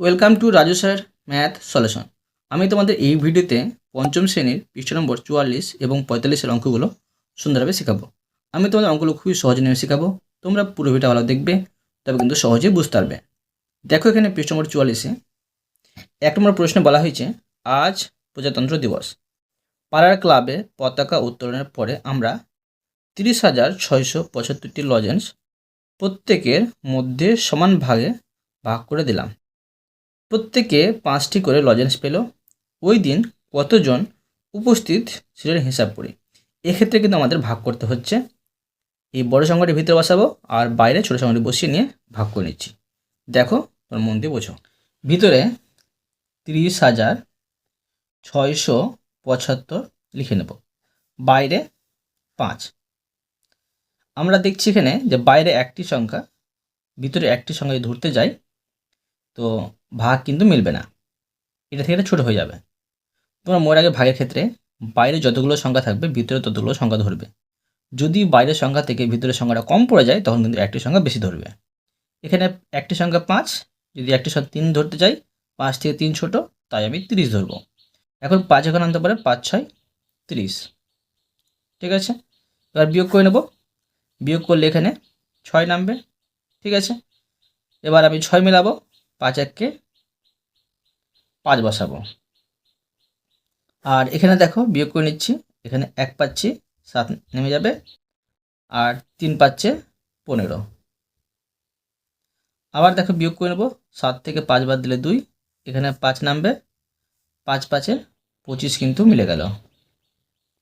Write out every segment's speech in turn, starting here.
Welcome to Raju sir math solution. আমি তোমাদের এই ভিডিওতে পঞ্চম শ্রেণীর পৃষ্ঠা নম্বর 44 এবং 45-এর অঙ্কগুলো সুন্দরভাবে শেখাবো। আমি তোমাদের অঙ্কগুলো খুবই সহজে নিয়ে শেখাবো। তোমরা পুরো ভিডিওটা ভালো দেখবে, তবে কিন্তু সহজেই বুঝতে পারবে। দেখো এখানে পৃষ্ঠা নম্বর 44-এ 1 নম্বর প্রশ্নে বলা হয়েছে, আজ প্রজাতন্ত্র দিবস। পাড়ার ক্লাবে পতাকা উত্তোলনের পরে আমরা 30,675টি লজেন্স প্রত্যেকের মধ্যে সমান ভাগে ভাগ করে দিলাম। প্রত্যেকে 5টি করে লজেন্স পেল। ওই দিন কতজন উপস্থিত ছিলেন হিসাব করি। এক্ষেত্রে কিন্তু আমাদের ভাগ করতে হচ্ছে। এই বড় সংখ্যাটি ভিতরে বসাবো আর বাইরে ছোটো সংখ্যাটি বসিয়ে নিয়ে ভাগ করে নিচ্ছি। দেখো, তোমার মন দিয়ে বোঝো। ভিতরে 30,675 লিখে নেব, বাইরে 5। আমরা দেখছি এখানে যে বাইরে একটি সংখ্যা, ভিতরে একটি সংখ্যা যদি ধরতে যাই তো ভাগ কিন্তু মিলবে না, এটা থেকে এটা ছোটো হয়ে যাবে। তোমরা মনে রাখবে ভাগের ক্ষেত্রে বাইরে যতগুলো সংখ্যা থাকবে ভিতরে ততগুলো সংখ্যা ধরবে। যদি বাইরের সংখ্যা থেকে ভিতরের সংখ্যাটা কম পড়ে যায় তখন কিন্তু একটি সংখ্যা বেশি ধরবে। এখানে একটি সংখ্যা 5, যদি একটি সংখ্যা 3 ধরতে চাই, 5 থেকে 3 ছোটো, তাই আমি 30 ধরবো। এখন 5 এখানে আনতে পারে, 5 6 30। ঠিক আছে, এবার বিয়োগ করে নেব। বিয়োগ করলে এখানে 6 নামবে। ঠিক আছে, এবার আমি 6 মেলাবো, 5 1-কে 5 বসাবো। আর এখানে দেখো বিয়োগ করে নিচ্ছি, এখানে 1 পাচ্ছি, 7 নেমে যাবে, আর 3 পাচ্ছে 15। আবার দেখো বিয়োগ করে নেব, 7 থেকে 5 বাদ দিলে 2, এখানে 5 নামবে, 5 5-এ 25 কিন্তু মিলে গেল।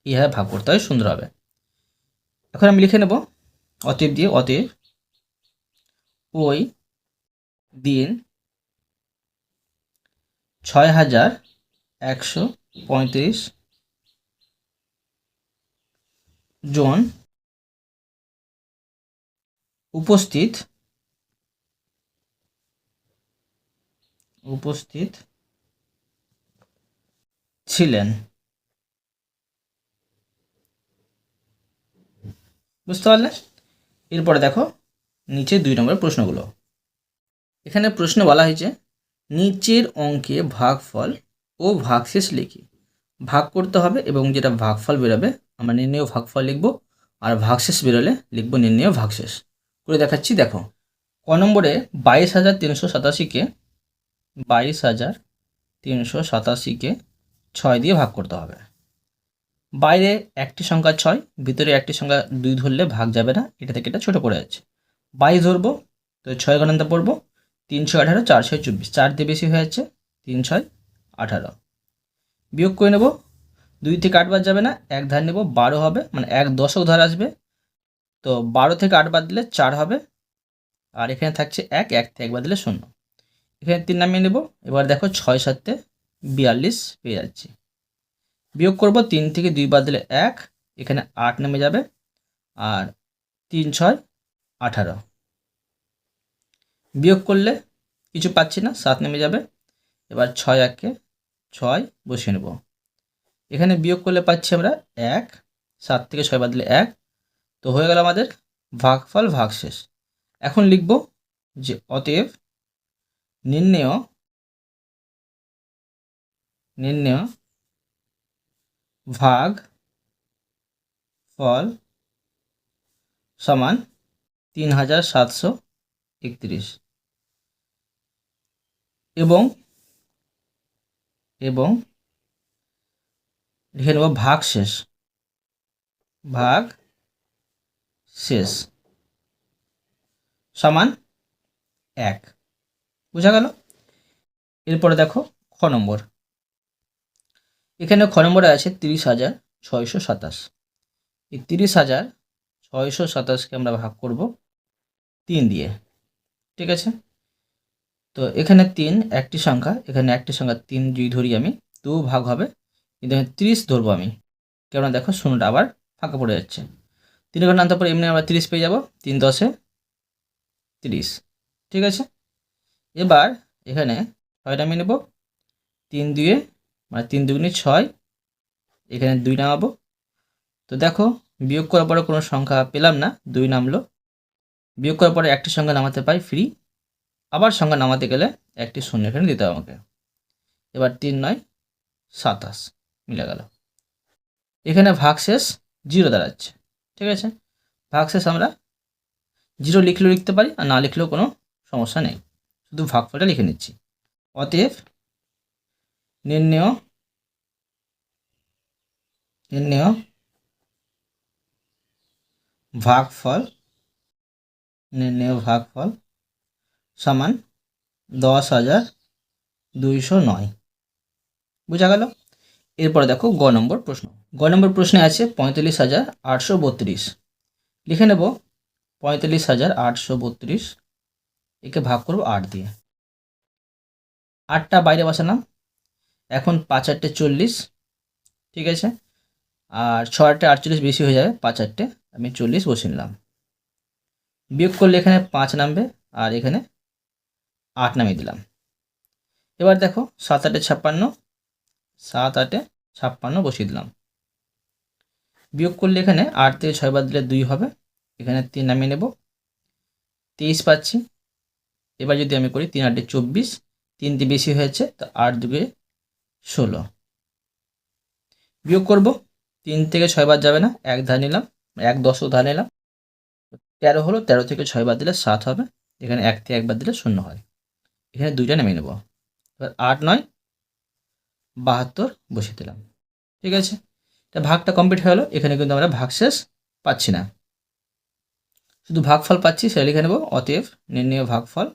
এইভাবে ভাগ করতে হয়, সুন্দর হবে। এখন আমি লিখে নেব অতএব দিয়ে, অতএব ওই দিন 6,135 জন উপস্থিত ছিলেন। বুঝতে পারলে? এরপরে দেখো নিচে 2 নম্বরের প্রশ্নগুলো। এখানে প্রশ্ন বলা হয়েছে, নিচের অঙ্কে ভাগফল ও ভাগশেষ লিখি। ভাগ করতে হবে এবং যেটা ভাগফল বেরোবে আমরা নির্ণেয় ভাগফল লিখব, আর ভাগশেষ বেরোলে লিখব নির্ণেয় ভাগশেষ। করে দেখাচ্ছি, দেখো। ক নম্বরে 22,387-কে 22,387-কে 6 দিয়ে ভাগ করতে হবে। বাইরে একটি সংখ্যা 6, ভিতরে একটি সংখ্যা 2 ধরলে ভাগ যাবে না, এটা থেকে এটা ছোটো পড়ে যাচ্ছে। 22 ধরবো, তো 6 গণান্তে পড়বো, 3 6 18, 4 6 24, 4 দিয়ে বেশি হয়ে যাচ্ছে, 3 6 18। বিয়োগ করে নেব, 2 থেকে 8 বাদ যাবে না, 1 ধার নেব, 12 হবে, মানে 1 দশক ধার আসবে। তো 12 থেকে 8 বাদ দিলে 4 হবে, আর এখানে থাকছে 1, 1 থেকে 1 বাদ দিলে 0। এখানে 3 নামিয়ে নেব। এবার দেখো 6 7-এ 42 পেয়ে যাচ্ছি। বিয়োগ করব, 3 থেকে 2 বাদ দিলে 1, এখানে 8 নেমে যাবে, আর 3 6 18। বিয়োগ করলে কিছু পাচ্ছি না, 7 নেমে যাবে। এবার 6 1-কে 6 বসিয়ে নেব। এখানে বিয়োগ করলে পাচ্ছি আমরা 1, 7 থেকে 6 বাদ দিলে 1। তো হয়ে গেল আমাদের ভাগফল ভাগশেষ। এখন লিখব যে অতএব নির্ণেয় ভাগ ফল সমান 3,731, এবং লিখে নেব ভাগশেষ সমান 1। বোঝা গেল? এরপরে দেখো খ নম্বর। এখানে খ নম্বরে আছে 30,627। এই 30,627-কে আমরা ভাগ করব 3 দিয়ে। ঠিক আছে, তো এখানে 3 একটি সংখ্যা, এখানে একটি সংখ্যা 3 যদি ধরি আমি, 2 ভাগ হবে, কিন্তু এখানে 30 ধরবো আমি, কেননা দেখো শূন্যটা আবার ফাঁকা পড়ে যাচ্ছে। 3 ঘন্টা আনতে পরে এমনি আবার 30 পেয়ে যাব, 3 10-এ 30। ঠিক আছে, এবার এখানে 6 নামিয়ে নেব, 3 2-এ মানে 3 2 6, এখানে 2 নামাবো। তো দেখো বিয়োগ করার পরে কোনো সংখ্যা পেলাম না, 2 নামলো। বিয়োগ করার পরে একটি সংখ্যা নামাতে পাই ফ্রি, আবার সংখ্যা নামাতে গেলে একটি শূন্য এখানে দিতে হবে আমাকে। এবার 3 9 27 মিলে গেল। এখানে ভাগশেষ 0 দাঁড়াচ্ছে। ঠিক আছে, ভাগশেষ আমরা 0 লিখলেও লিখতে পারি আর না লিখলেও কোনো সমস্যা নেই, শুধু ভাগফলটা লিখে নিচ্ছি। অতএব নির্ণেয় ভাগফল সমান 10,209। বোঝা গেল? এরপরে দেখো গ নম্বর প্রশ্ন। গ নম্বর প্রশ্নে আছে 45,832। লিখে নেব 45,832, একে ভাগ করব 8 দিয়ে। 8টা বাইরে বসালাম। এখন 5 8 40, ঠিক আছে, আর 6 8 48 বেশি হয়ে যাবে, 5 8 আমি 40 বসিয়ে নিলাম। বিয়োগ করলে এখানে 5 নামবে আর এখানে 8 নামিয়ে দিলাম। এবার দেখো 7 8 56, 7 8 56 বসিয়ে দিলাম। বিয়োগ করলে এখানে 8 থেকে 6 বাদ দিলে 2 হবে, এখানে 3 নামিয়ে নেব, 23 পাচ্ছি। এবার যদি আমি করি 3 8 24, 3টি বেশি হয়েছে, তো 8 2 16। বিয়োগ করব, 3 থেকে 6 বাদ যাবে না, 1 ধার নিলাম, 1 10 ধার নিলাম, 13 হলো, 13 থেকে 6 বাদ দিলে 7 হবে, এখানে 1 থেকে 1 বাদ দিলে 0 হয়, এখানে 2টা নামিয়ে নেব। এবার 8 9 72 বসিয়ে দিলাম। ঠিক আছে, এটা ভাগটা কমপ্লিট হয়ে গেল। এখানে কিন্তু আমরা ভাগশেষ পাচ্ছি না, শুধু ভাগফল পাচ্ছি, সেটা লিখে নেব। অতএব নির্ণেয় ভাগফল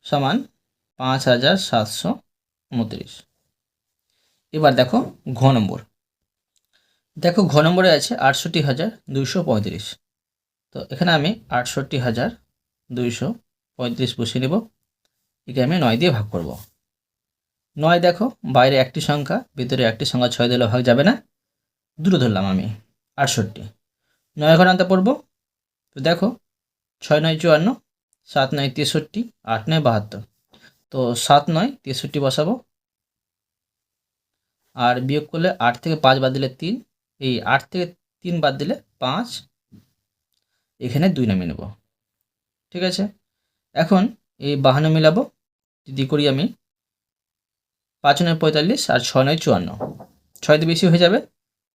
সমান 5,729। এবার দেখো ঘ নম্বর। দেখো ঘ নম্বরে আছে 68,235। তো এখানে আমি 68,235 বসিয়ে নেব। একে আমি 9 দিয়ে ভাগ করব। 9 দেখো বাইরে একটি সংখ্যা, ভিতরে একটি সংখ্যা, 6 দিলে ভাগ যাবে না, দুটো ধরলাম আমি 68। 9 ঘর আনতে পড়বো, তো দেখো 6 9 54, 7 9 63, 8 9 72। তো 7 9 63 বসাবো, আর বিয়োগ করলে 8 থেকে 5 বাদ দিলে 3, এই 8 থেকে 3 বাদ দিলে 5, এখানে 2 নামিয়ে নেব। ঠিক আছে, এখন এই 52 মিলাবো, যদি করি আমি 5 9 45 আর 6 9 54, 6 দিয়ে বেশি হয়ে যাবে,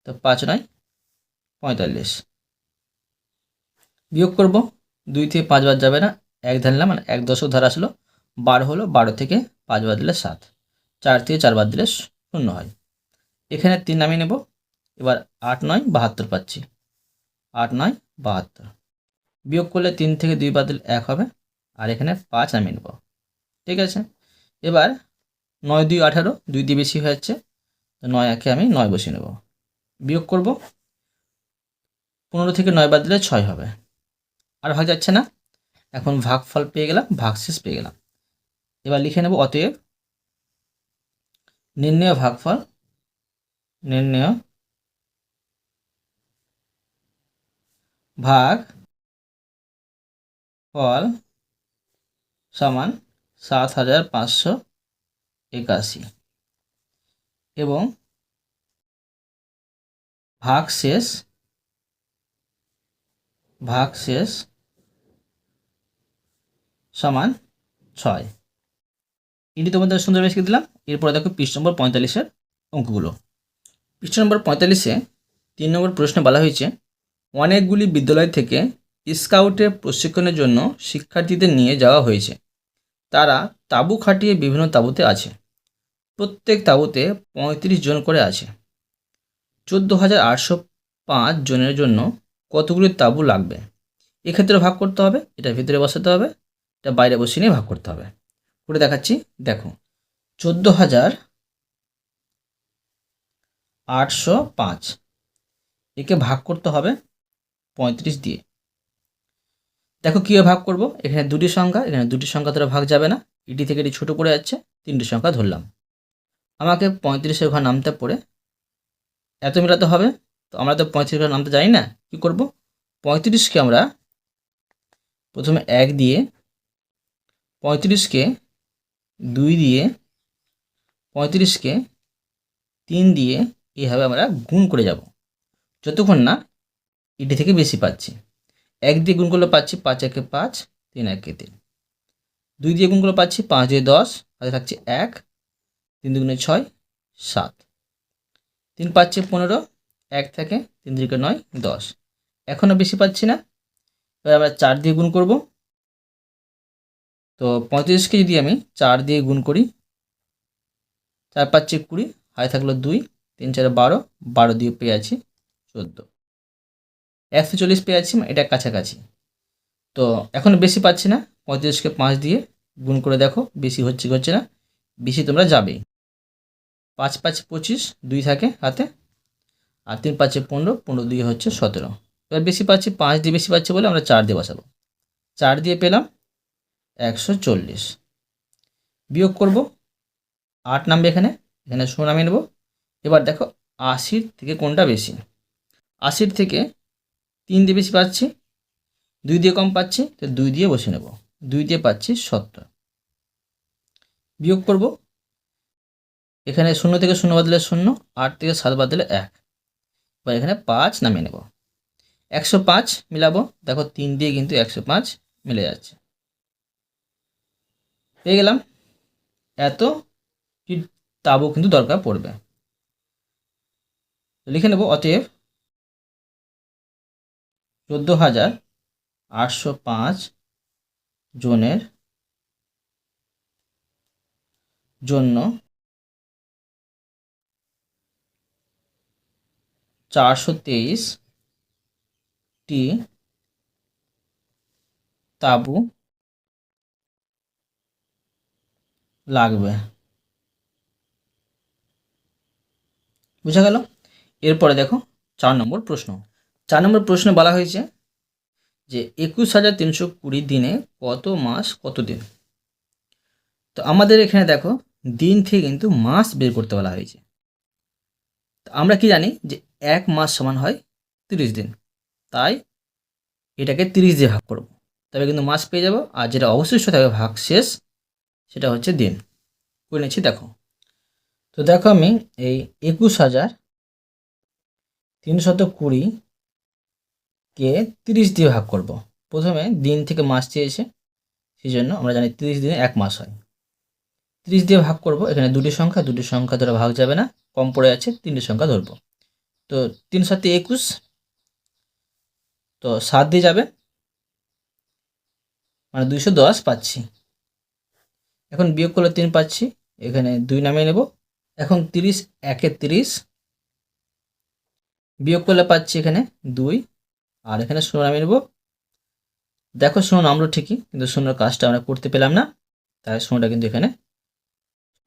তো 5 9 45। বিয়োগ করব, 2 থেকে 5 বাদ যাবে না, 1 ধার নিলাম, মানে 1 10 ধার আসলো, 12 হলো, 12 থেকে 5 বাদ দিলে 7, 4 থেকে 4 বাদ দিলে 0 হয়, এখানে 3 নামিয়ে নেব। এবার 8 9 72 পাচ্ছি, 8 9 72। বিয়োগ করলে 3 থেকে 2 বাদ দিলে 1 হবে, আর এখানে 5 নামিয়ে নেব। ঠিক আছে, এবার 9 2 18, 2 দিয়ে বেশি হয়ে যাচ্ছে, তো 9 একে আমি 9 বসিয়ে নেব। বিয়োগ করব, 15 থেকে 9 বাদ দিলে 6 হবে, আর ভাগ যাচ্ছে না। এখন ভাগফল পেয়ে গেলাম, ভাগশেষ পেয়ে গেলাম। এবার লিখে নেব। অতএব নির্ণেয় ভাগফল সমান 7,581 এবং ভাগশেষ সমান 6। এটি তোমাদের সুন্দর শিখে দিলাম। এরপরে দেখো পৃষ্ঠ নম্বর 45-এর অঙ্কগুলো। পৃষ্ঠ নম্বর 45-এ 3 নম্বর প্রশ্নে বলা হয়েছে, অনেকগুলি বিদ্যালয় থেকে স্কাউটের প্রশিক্ষণের জন্য শিক্ষার্থীদের নিয়ে যাওয়া হয়েছে। তারা তাঁবু খাটিয়ে বিভিন্ন তাঁবুতে আছে। প্রত্যেক তাঁবুতে 35 জন করে আছে। 14,805 জনের জন্য কতগুলি তাঁবু লাগবে? এক্ষেত্রে ভাগ করতে হবে, এটা ভিতরে বসাতে হবে, এটা বাইরে বসিয়ে নিয়ে ভাগ করতে হবে। করে দেখাচ্ছি, দেখো 14,805, একে ভাগ করতে হবে 35 দিয়ে। দেখো কীভাবে ভাগ করব, এখানে দুটি সংখ্যা, এখানে দুটি সংখ্যা ধরে ভাগ যাবে না, এটি থেকে এটি ছোটো পড়ে যাচ্ছে, 3টি সংখ্যা ধরলাম। আমাকে 35-এর ঘর নামতে পড়ে এত মেলাতে হবে, তো আমরা তো 35 ঘর নামতে জানি না, কি করব? 35কে আমরা প্রথমে 1 দিয়ে, 35কে 2 দিয়ে, 35কে 3 দিয়ে, এইভাবে আমরা গুণ করে যাব যতক্ষণ না এটি থেকে বেশি পাচ্ছি। 1 দিয়ে গুণ করলে পাচ্ছি 5 একে 5, 3 একে 3। 2 দিয়ে গুণ করলে পাচ্ছি 5 দিয়ে 10, হাতে থাকছে 1, 3 দুগুণে 6, 7। 3 পাচ্ছি 15, 1 থেকে 3 দুগুণে 9, 10। এখনও বেশি পাচ্ছি না, এবার আমরা 4 দিয়ে গুণ করব। তো 35কে যদি আমি 4 দিয়ে গুণ করি, 4 পাচ্ছি 20, হাতে থাকলো 2, 3 4 12, 12 দিয়ে পেয়ে আছি 14। 140 পেয়ে আছি, এটা কাছাকাছি। তো এখন বেশি পাচ্ছি না, 35কে 5 দিয়ে গুণ করে দেখো বেশি হচ্ছে কি হচ্ছে না। বেশি তোমরা যাবেই। 5 5 25, 2 থাকে হাতে, আর 3 5 15, 15 দিয়ে হচ্ছে 17। এবার বেশি পাচ্ছি, 5 দিয়ে বেশি পাচ্ছি বলে আমরা 4 দিয়ে বসাবো। 4 দিয়ে পেলাম 140। বিয়োগ করব, 8 নামবে এখানে, এখানে 16 নামিয়ে নেব। এবার দেখো 80 থেকে কোনটা বেশি। 80 থেকে 3 দিয়ে বেশি পাচ্ছি, 2 দিয়ে কম পাচ্ছি, তো 2 দিয়ে বসে নেব। 2 দিয়ে পাচ্ছি 70। বিয়োগ করব, এখানে 0 থেকে 0 বাদলে 0, 8 থেকে 7 বাদলে 1। এবার এখানে 5 নামিয়ে নেব। 105 মিলাবো, দেখো 3 দিয়ে কিন্তু 105 মিলে যাচ্ছে। পেয়ে গেলাম। এত কি তাবু কিন্তু দরকার পড়বে। লিখে নেব, অতএব 14,805 জনের জন্য 423টি তাবু লাগবে। বুঝা গেল? এরপরে দেখো 4 নম্বর প্রশ্ন। 4 নম্বর প্রশ্নে বলা হয়েছে যে 21,320 দিনে কত মাস কত দিন। তো আমাদের এখানে দেখো দিন থেকে কিন্তু মাস বের করতে বলা হয়েছে। তো আমরা কি জানি যে 1 মাস সমান হয় 30 দিন, তাই এটাকে 30 দিয়ে ভাগ করব, তবে কিন্তু মাস পেয়ে যাব। আর যেটা অবশিষ্ট থাকবে ভাগ শেষ, সেটা হচ্ছে দিন। করে নিচ্ছি দেখো। তো দেখো আমি এই 21,320কে 30 দিয়ে ভাগ করব। প্রথমে দিন থেকে মাস চেয়েছে, সেই জন্য আমরা জানি 30 দিনে 1 মাস হয়। 30 দিয়ে ভাগ করব, এখানে দুটি সংখ্যা ধরে ভাগ যাবে না, কম পড়ে আছে, 3টি সংখ্যা ধরবো। তো 3 7 21, তো 7 দিয়ে যাবে, মানে 210 পাচ্ছি। এখন বিয়োগ করলে 3 পাচ্ছি, এখানে 2 নামিয়ে নেব। এখন 30 একে 30, বিয়োগ করলে পাচ্ছি এখানে 2, আর এখানে 0 নামিয়ে নেব। দেখো 0 নামলো ঠিকই, কিন্তু 0 কাজটা আমরা করতে পেলাম না, তাই 0টা কিন্তু এখানে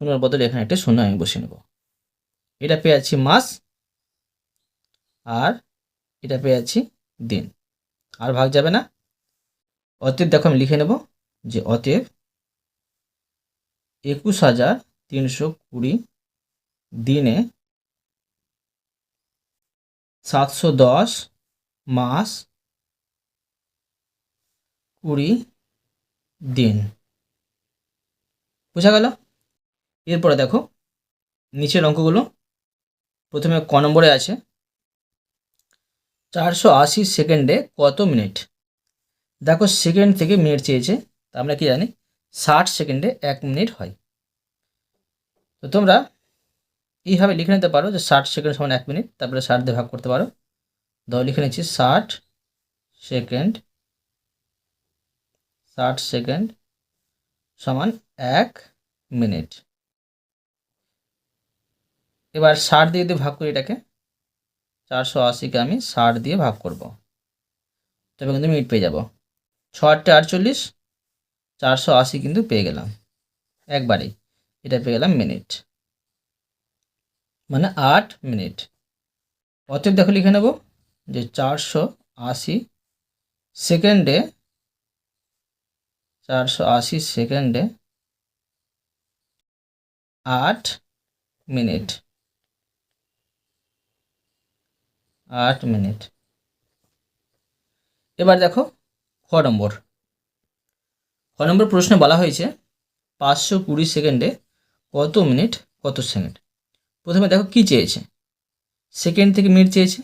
0 বদলে এখানে একটা 0 আমি বসিয়ে নেব। এটা পেয়ে যাচ্ছি মাস, আর এটা পেয়ে যাচ্ছি দিন, আর ভাগ যাবে না। অতএব দেখো আমি লিখে নেব যে অতএব 21,320 দিনে 710 মাস 20 দিন। বোঝা গেল? এরপরে দেখো নিচের অঙ্কগুলো। প্রথমে ক নম্বরে আছে 480 সেকেন্ডে কত মিনিট। দেখো সেকেন্ড থেকে মিনিট চেয়েছে, তা আমরা কি জানি 60 সেকেন্ডে 1 মিনিট হয়। তো তোমরা এইভাবে লিখে নিতে পারো যে 60 সেকেন্ড সমান 1 মিনিট, তারপরে 60 দিয়ে ভাগ করতে পারো। ধরো লিখে নিচ্ছি 60 সেকেন্ড সমান 1 মিনিট। এবার 60 দিয়ে যদি ভাগ করি এটাকে, 480কে আমি 60 দিয়ে ভাগ করব, তবে কিন্তু মিনিট পেয়ে যাব। 6 8 48, 480 কিন্তু পেয়ে গেলাম একবারেই। এটা পেয়ে গেলাম মিনিট, মানে 8 মিনিট। অতএব দেখো লিখে নেব যে 480 সেকেন্ডে 8 মিনিট। 8 মিনিট। এবার দেখো খ নম্বর প্রশ্নে বলা হয়েছে 520 সেকেন্ডে কত মিনিট কত সেকেন্ড। প্রথমে দেখো কি চেয়েছে, সেকেন্ড থেকে মিনিট চেয়েছে,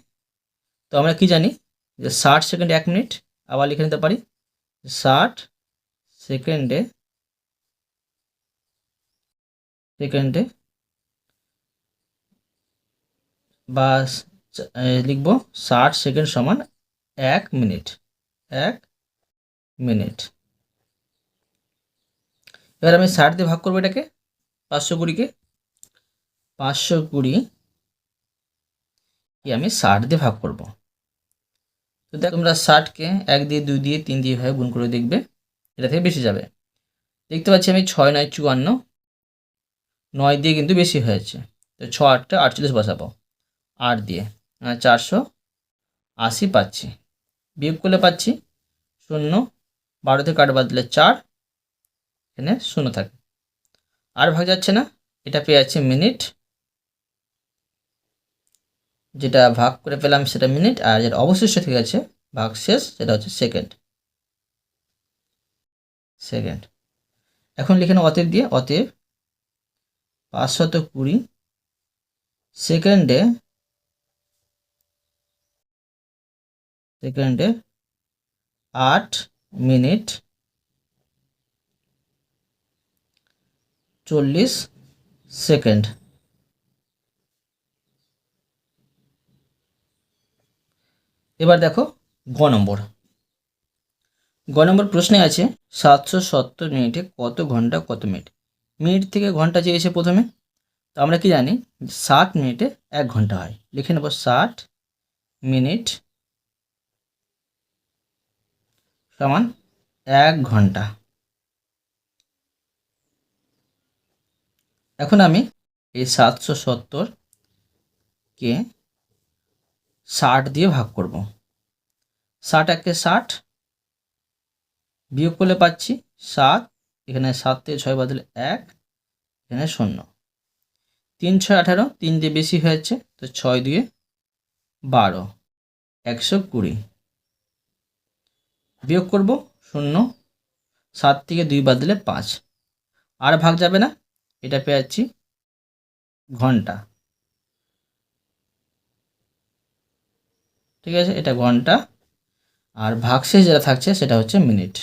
তো আমরা কি জানি যে 60 সেকেন্ডে 1 মিনিট। আবার লিখে নিতে পারি 60 সেকেন্ডে বা লিখব 60 সেকেন্ড সমান 1 মিনিট। 1 মিনিট। এবার আমি 60 দিয়ে ভাগ করবো এটাকে, 520কে 520 আমি 60 দিয়ে ভাগ করব। তো দেখো তোমরা 60কে 1 দিয়ে 2 দিয়ে 3 দিয়ে ভাবে গুণ করে দেখবে, এটা থেকে বেশি যাবে। দেখতে পাচ্ছি আমি 6 9 54, 9 দিয়ে কিন্তু বেশি হয়েছে, তো 6 8 48 বসাবো 8 দিয়ে, 480 পাচ্ছি। বিয়োগ করলে পাচ্ছি 0, 12 থেকে 8 বাদ দিলে 4, এখানে 0 থাকে, আর ভাগ যাচ্ছে না, এটা পেয়ে যাচ্ছে মিনিট। যেটা ভাগ করে পেলাম সেটা মিনিট, আর যেটা অবশিষ্ট থেকে গেছে ভাগ শেষ সেটা হচ্ছে সেকেন্ড। এখন লিখে নাও অতএব দিয়ে, অতএব 520 সেকেন্ডে 8 মিনিট 40 সেকেন্ড। এবার দেখো গ নম্বর প্রশ্নে আছে 770 মিনিটে কত ঘন্টা কত মিনিট। মিনিট থেকে ঘন্টা চেয়েছে প্রথমে, তো আমরা কি জানি 60 মিনিটে 1 ঘন্টা হয়। লিখে নেব 60 মিনিট সমান 1 ঘন্টা। এখন আমি এই 770কে 60 দিয়ে ভাগ করব। 60 একে 60, বিয়োগ করলে পাচ্ছি 7, এখানে 7 থেকে 6 বাদ দিলে 1, এখানে 0, 3 6 18, 3 দিয়ে বেশি হয়েছে, তো 6 দিয়ে 12, 120, বিয়োগ করব 0, 7 থেকে 2 বাদ দিলে 5, আর ভাগ যাবে না, এটা পেয়ে যাচ্ছি ঘন্টা। ঠিক আছে, এটা ঘন্টা, আর ভাগশেষ যেটা থাকছে সেটা হচ্ছে মিনিট।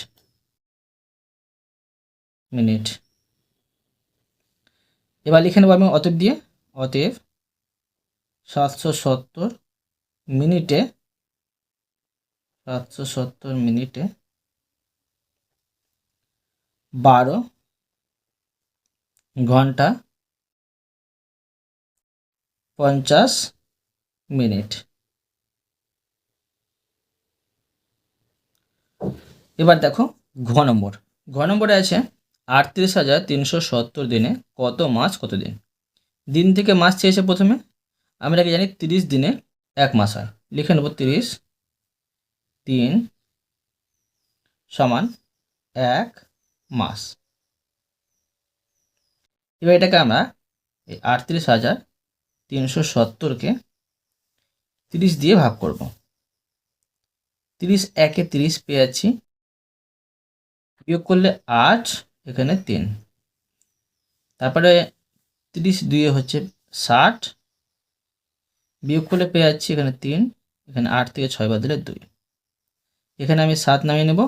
এবার লিখে নেব আমি অতএব দিয়ে, অতএব 770 মিনিটে 12 ঘন্টা 50 মিনিট। এবার দেখো ঘ নম্বরে আছে 38,370 দিনে কত মাস কত দিন। দিন থেকে মাস চেয়েছে প্রথমে, আমরা কি জানি 30 দিনে 1 মাস হয়। লিখে নেব 30 দিন সমান 1 মাস। এবার এটাকে আমরা এই 38,370কে 30 দিয়ে ভাগ করব। 30 একে 30 পেয়ে যাচ্ছি, বিয়োগ করলে 8, এখানে 3, তারপরে 30 2 হচ্ছে 60, বিয়োগ করলে পেয়ে যাচ্ছি এখানে 3, এখানে 8 থেকে 6 বাদ দিলে 2, এখানে আমি 7 নামিয়ে নেব।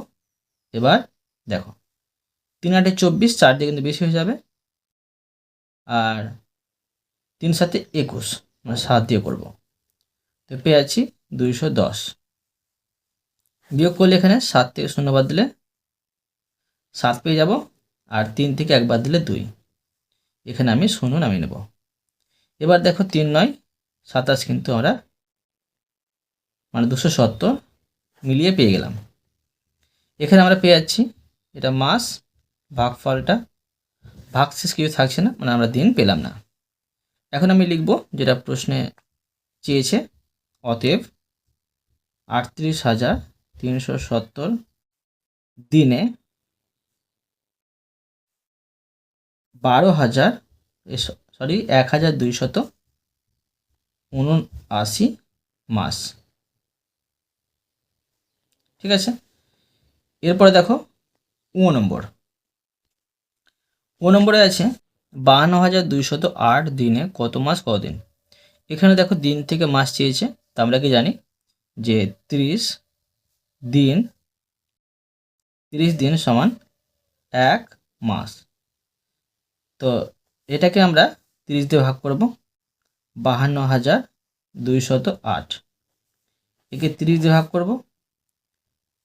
এবার দেখো 3 8 24, 4 দিয়ে কিন্তু বেশি হয়ে যাবে, আর 3 7 21, মানে 7 দিয়ে করব, তো পেয়ে যাচ্ছি 210, বিয়োগ করলে এখানে 7 থেকে 0 বাদ দিলে 7 পেয়ে যাব, আর 3 থেকে 1 বাদ দিলে 2, এখানে আমি 0 নামিয়ে নেব। এবার দেখো 3 9 27 কিন্তু আমরা মানে 270 মিলিয়ে পেয়ে গেলাম। এখানে আমরা পেয়ে যাচ্ছি এটা মাস, ভাগফলটা ভাগশেষ কিছু থাকছে না, মানে আমরা দিন পেলাম না। এখন আমি লিখব যেটা প্রশ্নে চেয়েছে, অতএব 38,370 দিনে 12,279 মাস। ঠিক আছে, এরপরে দেখো ও নম্বরে আছে 52,208 দিনে কত মাস কত দিন। এখানে দেখো দিন থেকে মাস চেয়েছে, তা আমরা কি জানি যে 30 দিন 30 দিন সমান 1 মাস। তো এটাকে আমরা 30 দিয়ে ভাগ করব, 52,208। একে 30 দিয়ে ভাগ করব,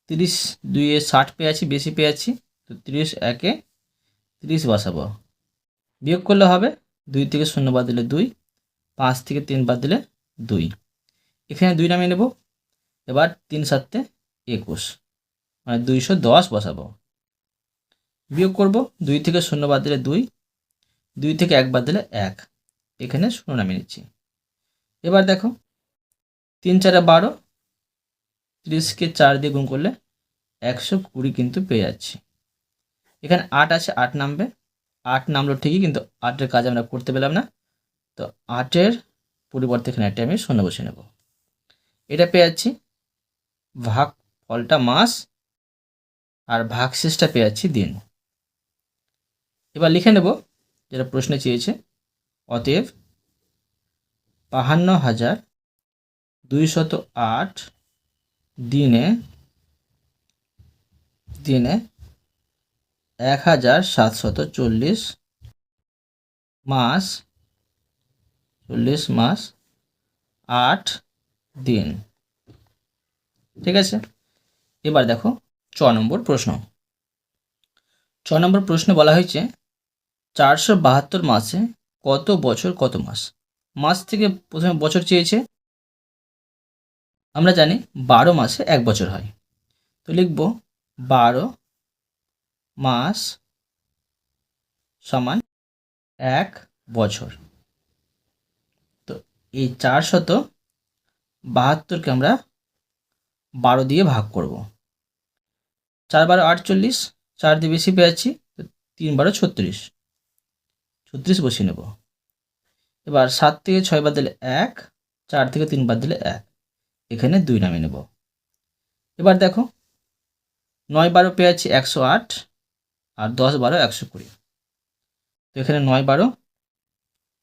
30 2 60 পেয়েছি, বেশি পেয়েছি, তো 30 একে 30 বসাবো। বিয়োগ করলে হবে 2 থেকে 0 বাদ দিলে 2, 5 থেকে 3 বাদ দিলে 2। এখানে 2 নামিয়ে নেব। এবার 3 7 21, মানে 210 বসাবো। বিয়োগ করব 2 থেকে 0 বাদ দিলে 2, 2 থেকে 1 বাদ দিলে 1, এখানে 0 নামিয়ে নিচ্ছি। এবার দেখো 3 4 12, 30কে 4 দিয়ে গুণ করলে 120 কিন্তু পেয়ে যাচ্ছি। এখানে 8 আছে, 8 নামবে, 8 নামলো ঠিকই, কিন্তু 8-এর কাজ আমরা করতে পেলাম না, তো 8-এর পরিবর্তে এখানে একটা আমি 0 বসিয়ে নেব। এটা পেয়ে যাচ্ছি, ভাগ ফলটা মাস আর ভাগশেষটা পেয়ে যাচ্ছি দিন। এবার লিখে নেব যেটা প্রশ্নে চেয়েছে, অতএব 52,208 দিনে 1,740 মাস 8 দিন। ঠিক আছে, এবার দেখো 6 নম্বর প্রশ্ন। 6 নম্বর প্রশ্নে বলা হয়েছে 472 মাসে কত বছর কত মাস। মাস থেকে প্রথমে বছর চেয়েছে। আমরা জানি 12 মাসে 1 বছর হয়, তো লিখব 12 মাস সমান 1 বছর। তো এই 472কে আমরা 12 দিয়ে ভাগ করব। 4 12 48, 4 দিয়ে বেশি পেয়ে যাচ্ছি, তো 3 12 36, 36 বসিয়ে নেব। এবার 7 থেকে 6 বাদ দিলে 1, 4 থেকে 3 বাদ দিলে 1, এখানে 2 নামিয়ে নেব। এবার দেখো 9 12 পেয়ে যাচ্ছি 108, আর 10 12 120, তো এখানে 9 12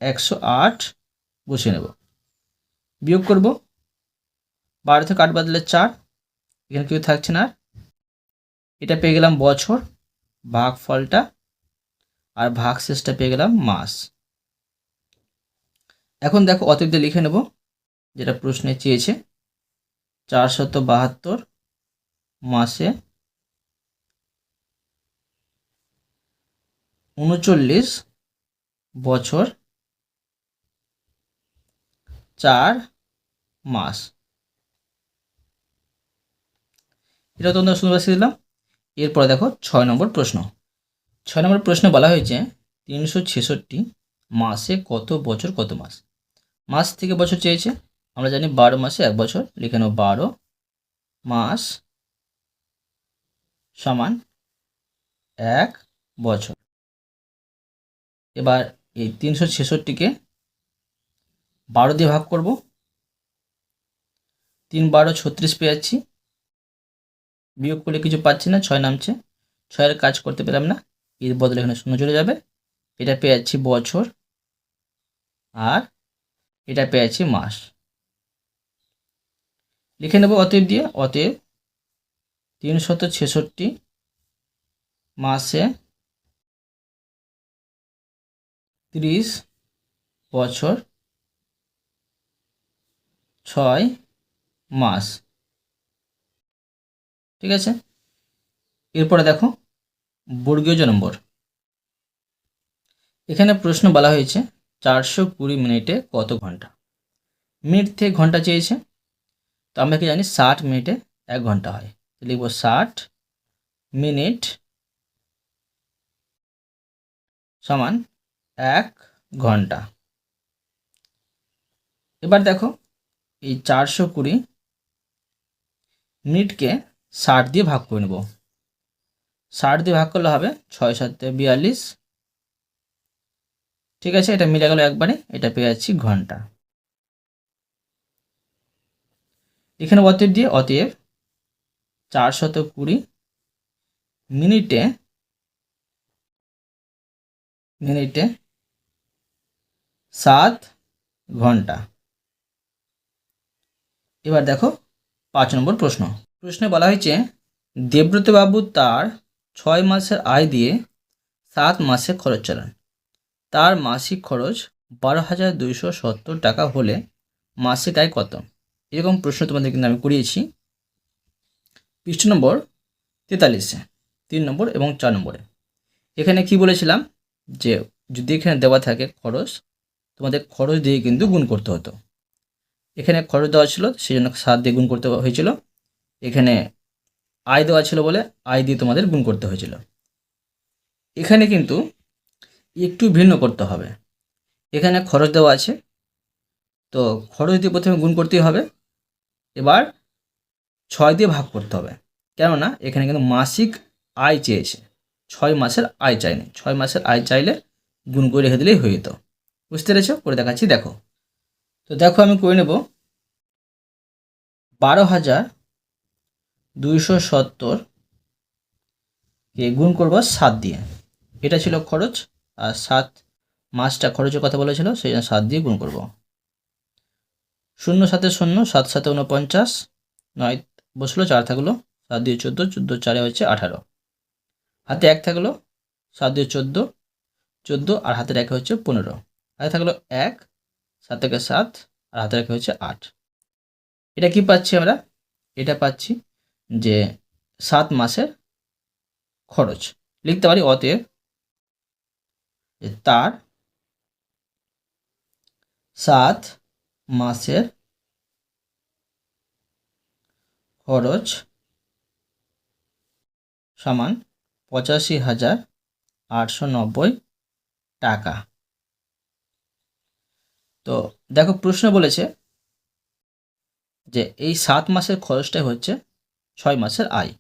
108 বসিয়ে নেব। বিয়োগ করব, 12 থেকে 8 বাদ দিলে 4, এখানে কেউ থাকছে না। এটা পেয়ে গেলাম বছর, ভাগফলটা আর ভাগশেষটা পেয়ে গেলাম মাস। এখন দেখো অতএব দিয়ে লিখে নেব যেটা প্রশ্নে চেয়েছে, 472 মাসে 39 বছর 4 মাস। এটা তোমরা শুনে বসিয়ে দিলাম। এরপরে দেখো 6 নম্বর প্রশ্ন। 6 নম্বর প্রশ্নে বলা হয়েছে 366 মাসে কত বছর কত মাস। মাস থেকে বছর চেয়েছে। আমরা জানি 12 মাসে 1 বছর, লিখে নেব 12 মাস সমান 1 বছর। এবার এই 366কে 12 দিয়ে ভাগ করব, 3 12 36 পেয়ে যাচ্ছি। বিয়োগ করলে কিছু পাচ্ছি না, 6 নামছে, 6-এর কাজ করতে পেলাম না, এর বদলে এখানে 0 চলে যাবে। এটা পেয়ে যাচ্ছি বছর, আর এটা পেয়ে যাচ্ছি মাস। লিখে নেব অতএব দিয়ে, অতএব 366 মাসে 30 বছর 6 মাস। ঠিক আছে, এরপরে দেখো বর্গীয় জ নম্বর। এখানে প্রশ্ন বলা হয়েছে 420 মিনিটে কত ঘন্টা। মিনিট থেকে ঘন্টা চেয়েছে, তো আমরা কি জানি 60 মিনিটে 1 ঘন্টা হয়, লিখব 60 মিনিট সমান 1 ঘন্টা। এবার দেখো এই 420 মিনিটকে 60 দিয়ে ভাগ করে নেব। 60 দিয়ে ভাগ করলে হবে 6 7 42। ঠিক আছে, এটা মিলে গেল একবারে, এটা পেয়ে যাচ্ছি ঘন্টা। এখানে অতএব দিয়ে, অতএব 420 মিনিটে 7 ঘন্টা। এবার দেখো 5 নম্বর প্রশ্ন। প্রশ্নে বলা হয়েছে দেব্রতবাবু তার 6 মাসের আয় দিয়ে 7 মাসে খরচ চালান। তার মাসিক খরচ 12,270 টাকা হলে মাসিক আয় কত? এরকম প্রশ্ন তোমাদের কিন্তু আমি করিয়েছি পৃষ্ঠ নম্বর 43-এ, 3 নম্বর এবং 4 নম্বরে। এখানে কি বলেছিলাম যে যদি এখানে দেওয়া থাকে খরচ, তোমাদের খরচ দিয়ে কিন্তু গুণ করতে হতো। এখানে খরচ দেওয়া ছিল সেই জন্য 7 দিয়ে গুণ করতে হয়েছিল। এখানে আয় দেওয়া ছিল বলে আয় দিয়ে তোমাদের গুণ করতে হয়েছিল। এখানে কিন্তু একটু ভিন্ন করতে হবে। এখানে খরচ দেওয়া আছে, তো খরচ দিয়ে প্রথমে গুণ করতেই হবে, এবার 6 দিয়ে ভাগ করতে হবে। কেননা এখানে কিন্তু মাসিক আয় চেয়েছে, 6 মাসের আয় চাইনি। 6 মাসের আয় চাইলে গুণ করে রেখে দিলেই হয়ে যেত। বুঝতে পেরেছো? করে দেখাচ্ছি, দেখো। তো দেখো আমি করে নেব 12,270 কে গুণ করব 7 দিয়ে। এটা ছিল খরচ, আর 7 মাসটা খরচের কথা বলেছিল, সেই জন্য 7 দিয়ে গুণ করব। 0 7 0, 7 7 49, 9 বসলো, 4 থাকলো, 7 দিয়ে 14, 14 4 হচ্ছে 18, হাতে 1 থাকলো, 7 দিয়ে 14, 14 আর হাতের 1 হচ্ছে 15, হাতে থাকলো 1, 7 থেকে 7 আর হাতের 1 হচ্ছে 8। এটা কি পাচ্ছি আমরা? এটা পাচ্ছি যে 7 মাসের খরচ। লিখতে পারি অতএব তার 7 মাসের খরচ সমান 85,890 টাকা। তো দেখো প্রশ্ন বলেছে যে এই 7 মাসের খরচটাই হচ্ছে 6 মাসের আয়।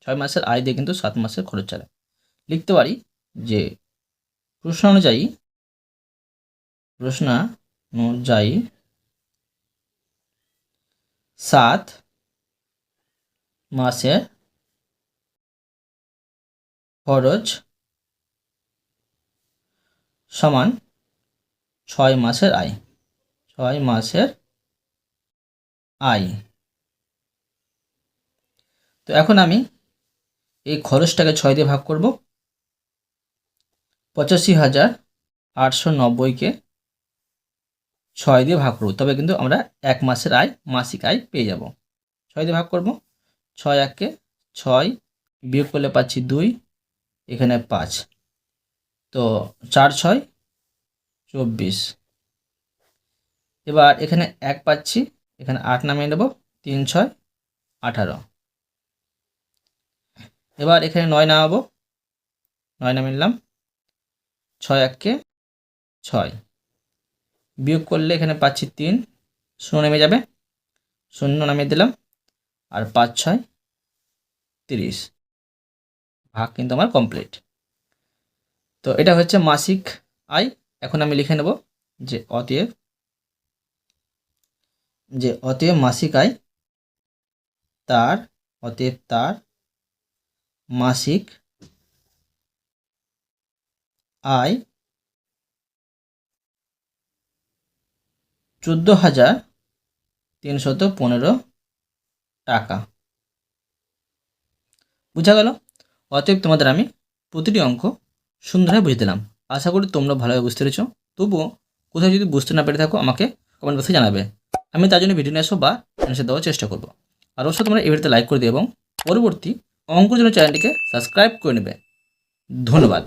6 মাসের আয় দিয়ে কিন্তু 7 মাসের খরচ চালায়। লিখতে পারি যে প্রশ্ন অনুযায়ী 7 মাসের খরচ সমান 6 মাসের আয়। 6 মাসের আয়। তো এখন আমি এই খরচটাকে 6 দিয়ে ভাগ করব। 85,890-কে 6 দিয়ে ভাগ করব, তবে কিন্তু আমরা 1 মাসের আয়, মাসিক আয় পেয়ে যাব। 6 দিয়ে ভাগ করব, 6 1-কে 6, বিয়োগ করলে পাচ্ছি 2, এখানে 5, তো 4 6 24। এবার এখানে 1 পাচ্ছি, এখানে 8 নামিয়ে নেব, 3 6 18। এবার এখানে 9 নামাবো, 9 নামিয়ে নিলাম, 6 1-কে 6, বিয়োগ করলে এখানে পাচ্ছি 3, 0 নেমে যাবে, 0 নামিয়ে দিলাম, আর 5 6 30। ভাগ কিন্তু আমার কমপ্লিট। তো এটা হচ্ছে মাসিক আয়। এখন আমি লিখে নেব যে অতএব মাসিক আয়, অতএব তার মাসিক আয় 14,315 টাকা। বুঝা গেল? অতএব তোমাদের আমি প্রতিটি অঙ্ক সুন্দরভাবে বুঝে দিলাম। আশা করি তোমরা ভালোভাবে বুঝতে পেরেছ। তবুও কোথাও যদি বুঝতে না পেরে থাকো আমাকে কমেন্ট বক্সে জানাবে। আমি তার জন্য ভিডিও নিয়ে আসবো বা অ্যান্সার দেওয়ার চেষ্টা করবো। আর অবশ্যই তোমরা এই ভিডিওতে লাইক করে দিও এবং পরবর্তী অঙ্কের জন্য চ্যানেলটিকে সাবস্ক্রাইব করে নেবে। ধন্যবাদ।